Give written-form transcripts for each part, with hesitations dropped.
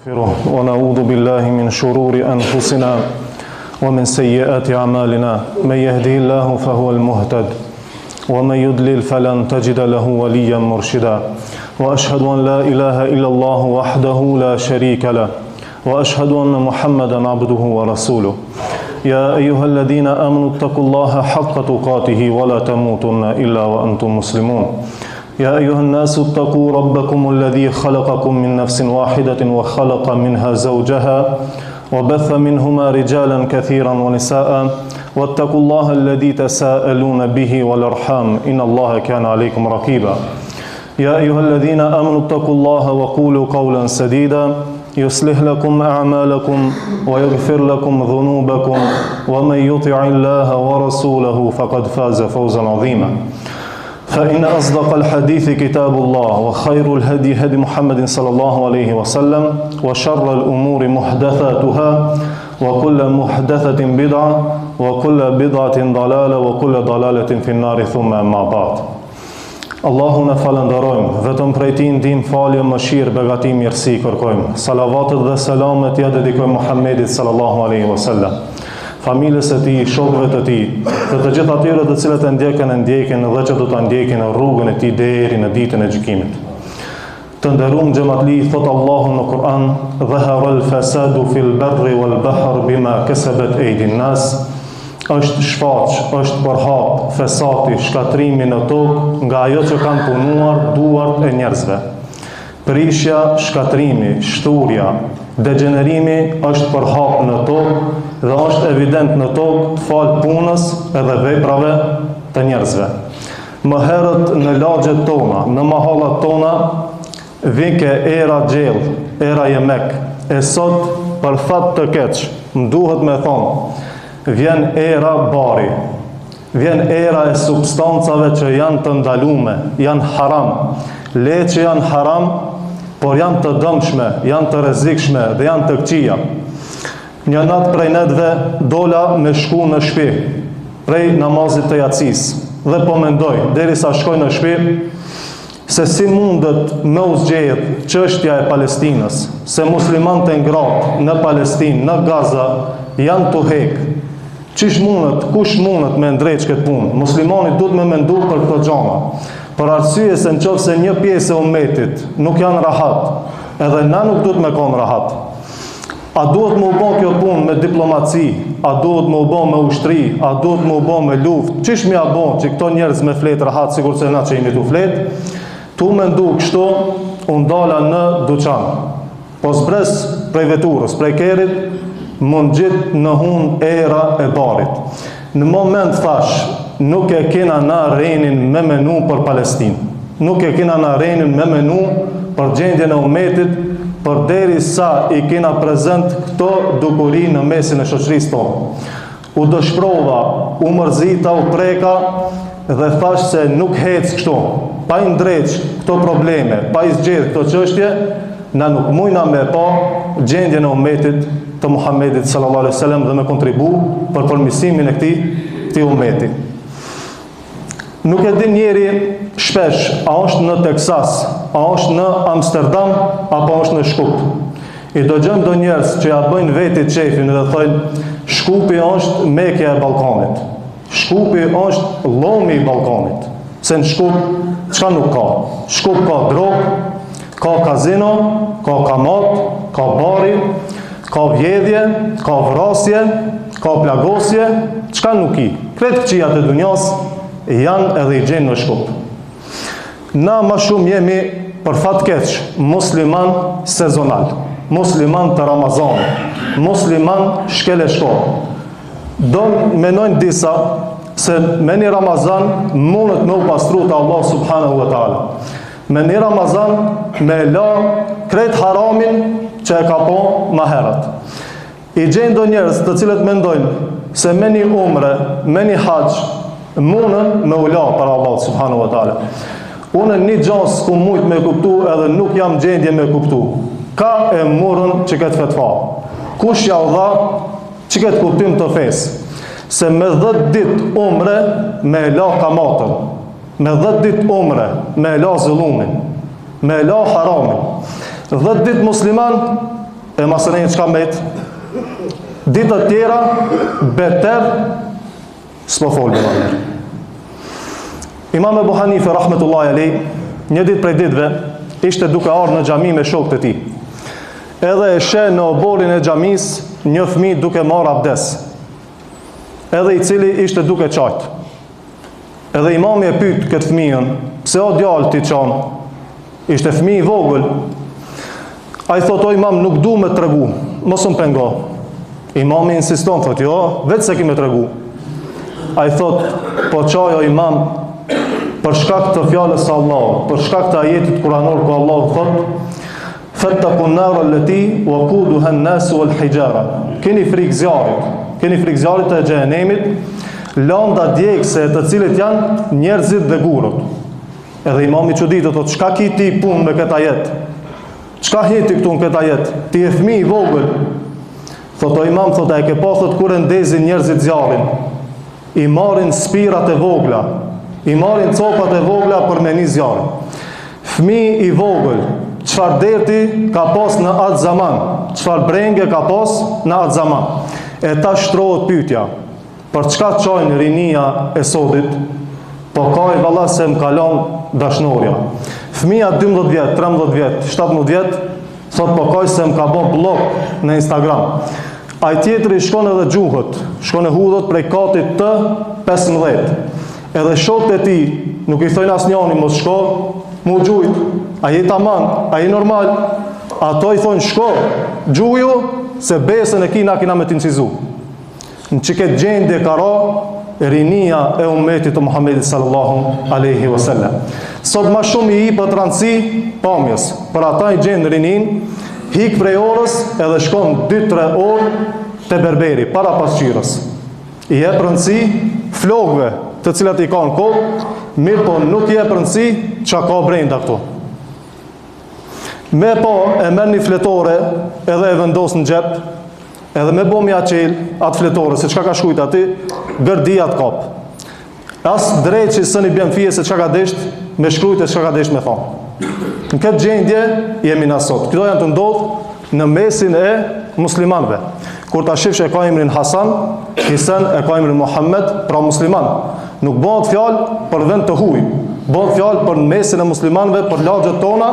ونعوذ بالله من شرور أنفسنا ومن سيئات أعمالنا من يهده الله فهو المهتد ومن يضلل فلن تجد له وليا مرشدا وأشهد أن لا إله إلا الله وحده لا شريك له وأشهد أن محمدا عبده ورسوله يا أيها الذين آمنوا اتقوا الله حق تقاته ولا تموتن إلا وأنتم مسلمون يا أيها الناس اتقوا ربكم الذي خلقكم من نفس واحدة وخلق منها زوجها وبث منهما رجالا كثيرا ونساء واتقوا الله الذي تساءلون به والأرحام إن الله كان عليكم رقيبا يا أيها الذين آمنوا اتقوا الله وقولوا قولا سديدا يصلح لكم أعمالكم ويغفر لكم ذنوبكم ومن يطع الله ورسوله فقد فاز فوزا عظيما فإن أصدق الحديث كتاب الله وخير الهدي هدي محمد صلى الله عليه وسلم وشر الأمور محدثاتها وكل محدثة بدعة وكل بدعة ضلالة وكل ضلالة في النار ثم أما بعد Allahu në falenderojmë, vetëm prej Tij ndihmë, falje, mëshirë, begati, mirësi kërkojmë. Salavatet dhe selamet ja dedikojmë Muhammedit sallallahu alaihi wasallam, familjes së Tij, shokëve të Tij, dhe të gjithë atyre të cilët e ndjekin dhe që do ta ndjekin në rrugën e Tij deri në ditën e gjykimit. Të nderuar xhamatli, thot Allahu në Kur'an: "Dhahara al-fasadu fil barri wal bahr bima kasabat aydin nas." Është shfaq, është përhap, fesati, shkatrimi në tokë nga ajo që kanë punuar duart e njerëzve. Prishja, shkatrimi, shturja, degenerimi është përhap në tokë dhe është evident në tokë fal punës edhe veprave të njerëzve. Më herët në lagjet tona, në mahallat tona, vike era gjellë, era jemek, e sot për fat të keq, më duhet me thonë, vjen era bari, vjen era e substancave që janë të ndalume, janë haram, le që janë haram, por janë të dëmshme, janë të rrezikshme dhe janë të këqija. Një natë prej netëve dola me shku në shtëpi, prej namazit të jacis, dhe po mendoj, derisa shkoj në shtëpi, se si mundet me u zgjedh çështja e Palestinës, se muslimanët e ngratë në Palestinë, në Gaza, janë të hekë. Qish mundet, kush mundet me ndreq këtë punë? Muslimanit duhet me mendu për këto gjana. Për arsye se në qoftë se një pjesë e ummetit nuk janë rahat, edhe na nuk duhet me konë rahat. A duhet me u bë kjo punë me diplomaci? A duhet me u bë me ushtri? A duhet me u bë me luftë? Qish me ja bën që këto njerëz me flet rahat, sikur se na që jemi tu flet? Tu mendu kështu, unë dala në duqan. Po zbres prej veturës, prej kerit, mund gjithë në hun era e barit. Në moment thash, nuk e kena na renin me menu për Palestinë. Nuk e kena na renin me menu për gjendjen e ummetit, për deri sa i kena prezent këto dukuri në mesin e shoqërisë tonë. U dëshprova, u mërzita, u preka dhe thash se nuk hec kështu. Pa i ndreq këto probleme, pa i zgjedh këto çështje, na nuk mujna me pa gjendjen e ummetit të Muhammedit sallallahu alaihi wasallam dhe me kontribu për përmirësimin e këtij ummeti. Nuk e din njeri shpesh a është në Teksas, a është në Amsterdam apo është në Shkup. I dëgjojmë do njerëz që ja bëjnë vetit çefin dhe thonë Shkupi është Mekja e Ballkanit. Shkupi është llomi i Ballkanit. Se në Shkup çka nuk ka? Shkup ka drogë, ka kazino, ka kamat, ka bari, ka vjedhje, ka vrasje, ka plagosje, çka nuk i. Kretë këqijat e dunjas janë edhe i gjenë në Shkup. Na ma shumë jemi për fat keq musliman sezonal, musliman të Ramazanit, musliman shkele shkollë. Do menojnë disa se me një Ramazan mundet me u pastru të Allah subhanahu wa ta'ala. Me një Ramazan me la kretë haramin që e ka po ma herët. I gjenë do njerëz të cilët mendojnë se me një umre, me një haqë, munën me ula për Allah subhanahu wa ta'ala. Unë një gjas ku mujt me kuptu edhe nuk jam gjendje me kuptu. Ka e murën që këtë fetfa. Kush ja u dha që këtë kuptim të fesë. Se me 10 dit umre me la kamatën, me 10 dit umre me la zëllumin, me la haramin. 10 dit musliman e masënejnë qka met, ditët tjera, beter, s'po folë më njerë. Imam Ebu Hanife, rahmetullahi alej, një ditë prej ditëve, ishte duke ardhur në xhami me shokët e tij. Edhe e sheh në oborin e xhamis një fëmijë duke marrë abdes. Edhe i cili ishte duke qajt. Edhe imami e pyet këtë fëmijën, pse o djalë ti çon? Ishte fëmijë i vogël. Ai thotë, o imam, nuk du me tregu, mos më pengo. Imami insiston, thotë, jo, vetë se ki me tregu. Ai thotë, po çaj o imam, për shkak të fjalës së Allahut, për shkak të ajetit kuranor ku Allahu thotë: "Fattaqun nar allati waquduha an-nas wal hijara." Keni frikë zjarrit të xhenemit, lënda djegëse të cilët janë njerëzit dhe gurët. Edhe imami çuditë thotë, çka ki ti punë me këtë ajet? Çka heti këtu në këtë ajet? Ti je fëmijë i vogël. Thotë o imam, thotë, e ke pa, thotë, kur e ndezin njerëzit zjarrin, i marrin spirat e vogla, i marrin copat e vogla për me një zjarë. Fëmijë i vogël, çfarë derti ka pas në atë zaman, çfarë brenge ka pas në atë zaman. E ta shtrohet pyetja, për çka çojnë rinia e sodit? Po ka i valla se më kalon dashnorja. Fëmija 12 vjet, 13 vjet, 17 vjet, thot po ka se më ka bën blok në Instagram. Ai tjetri shkon edhe gjuhët, shkon e hudhët prej katit të 15. Edhe shokët e tij nuk i thojnë asnjëri mos shko, mu gjujt, a je taman, a je normal. Ato i thonë shko, gjuju, se besën e kina me t'incizu. Në që këtë gjendje kara, rinia e ummetit të Muhammedit sallallahu aleyhi wasallam. Sot ma shumë i hipët rëndësi pamjes, për ata i gjendë rinin, hik prej orës edhe shkon 2-3 orë të berberi, para pasqyrës. I jep rëndësi flogëve të cilat i ka në kohë, mirë po nuk jep rëndësi që ka brenda këtu. Me po e merr një fletore edhe e vendos në xhep, edhe me bo mja qel atë fletore, se qka ka shkujt ati, gërdi atë kap. As drejt që së një bjen fije se qka ka desht, me shkrujt e qka ka desht me thonë. Në këtë gjendje, jemi nësot. Këto janë të ndodhë në mesin e muslimanve. Kur ta shifsh e ka emrin Hasan, Hisen e ka emrin Muhammed, pra musliman. Nuk bëhet fjalë për vend të huj, bëhet fjalë për mesin e muslimanve, për lagjet tona,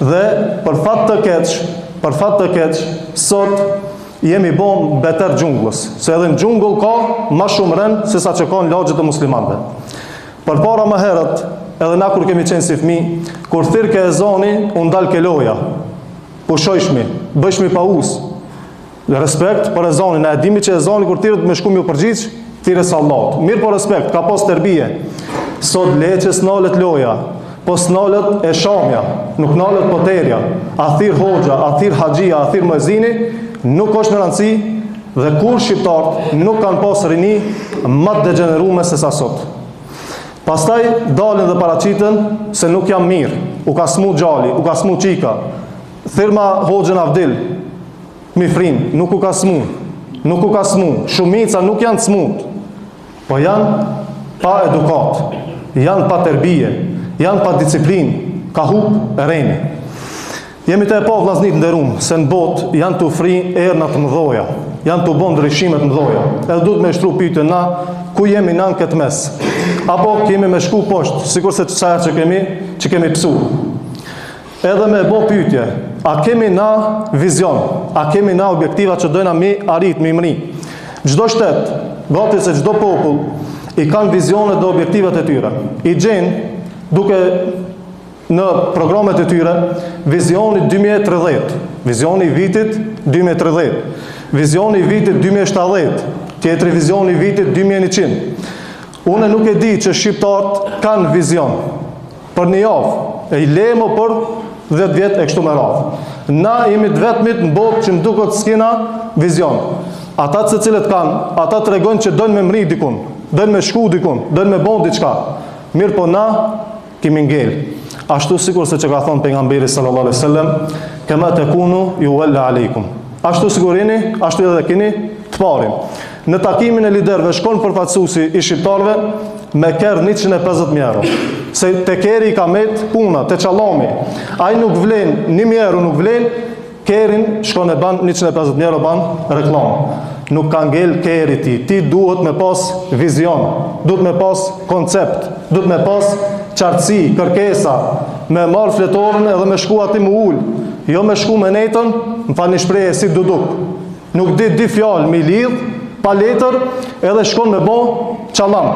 dhe për fat të keq, sot jemi bom beter xhungullës, se edhe në xhungull ka ma shumë rënd se sa që ka në lagjet e muslimanve. Për para më herët, edhe na kur kemi qenë si fmi, kur thirke e zoni, unë dal ke loja, pushojshmi, bëjshmi pa us, respekt për e zoni, na e dimi që e zoni kur thirët me shku mi u përgjith, thire sa Allahut. Mirë po respekt, ka pos tërbije, sot leqës nalet loja, po s'nalet e shamja, nuk nalet poterja, a thirë hoxha, a thirë haxhia, a thirë muezini, nuk është në rëndësi dhe kur shqiptarët nuk kanë pas rini më të degenerume se sa sot. Pastaj dalin dhe paraqiten se nuk jam mirë, u ka smu gjali, u ka smu qika, thirma hoxhën Avdil, mi frim, nuk u ka smu, shumica nuk janë smut, po janë pa edukat, janë pa terbije, janë pa disiplin, ka hup e rejni. Jemi të e pa vllaznit nderuam, se në botë janë të ufri erna të mëdhoja, janë të bon ndryshimet mëdhoja. Edhe duhet me shtru pyetjen na, ku jemi na në këtë mes? Apo kemi me shku poshtë, sikur se çfarë që kemi psu. Edhe me bo pyetje, a kemi na vizion, a kemi na objektiva që dojna mi arrit, mi mri? Çdo shtet, gati se çdo popull, i kanë vizionet dhe objektivat e tyre. I gjenë duke në programet e tyre vizioni 2030, vizioni vitit 2030, vizioni vitit 2070, tjetri vizioni vitit 2100. Unë nuk e di që shqiptarët kanë vizion për një javë, e i lemo për 10 vjet e kështu me radhë. Na jemi të vetmit në botë që më duket s'kena vizion. Ata të cilët kanë, ata të regojnë që dojnë me mri dikun, dojnë me shku dikun, dojnë me bon diçka. Mirë po na kemi ngel. Ashtu sikur se që ka thonë pejgamberi sallallahu alaihi wasallam, kema takunu yuwalla aleikum. Ashtu sigurini, ashtu edhe keni të parin. Në takimin e liderëve shkon përfaqësuesi i shqiptarëve me kerr 150.000 euro. Se te keri ka met puna, te çallami. Ai nuk vlen 1.000 euro, nuk vlen Kerin shkon e ban 150 euro ban reklam. Nuk ka ngel keri ti duhet me pas vizion, duhet me pas koncept, duhet me pas qartësi, kërkesa, me marrë fletorën edhe me shku ati më ullë, jo me shku me netën, më fa një shpreje si duduk. Nuk di fjallë mi lidh, pa letër, edhe shkon me bo qalam.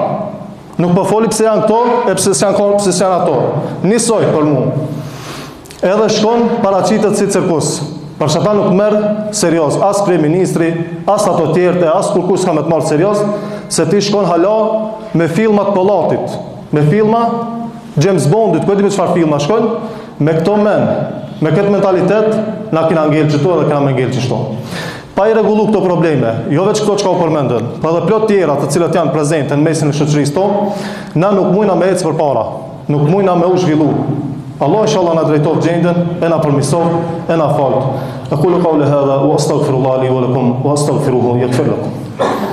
Nuk po foli pse janë këto, e pse janë ato. Nisoj për mu. Edhe shkon paraqitet si cirkus. Për shata nuk merë serios, as kryeministri, as ato tjertë, as kur s'ka me të marrë serios, se ti shkon hala me filmat pëllatit, me filma James Bondit, këtë me qëfar filma shkon, me këto men, me këtë mentalitet, na kina ngellë qëto edhe kina me ngellë qështo. Pa i regullu këto probleme, jo veç këto që ka u përmendën, pa dhe plot tjera të cilët janë prezente në mesin e shoqërisë tonë, na nuk mujna me ecë për para, nuk mujna me u zhvillu. Allah inshallah na drejtov gjendën, e na përmisov, e na falt. Aqulu qawli hadha wa astaghfirullahi wa lakum wa astaghfiruhu yaghfir lakum.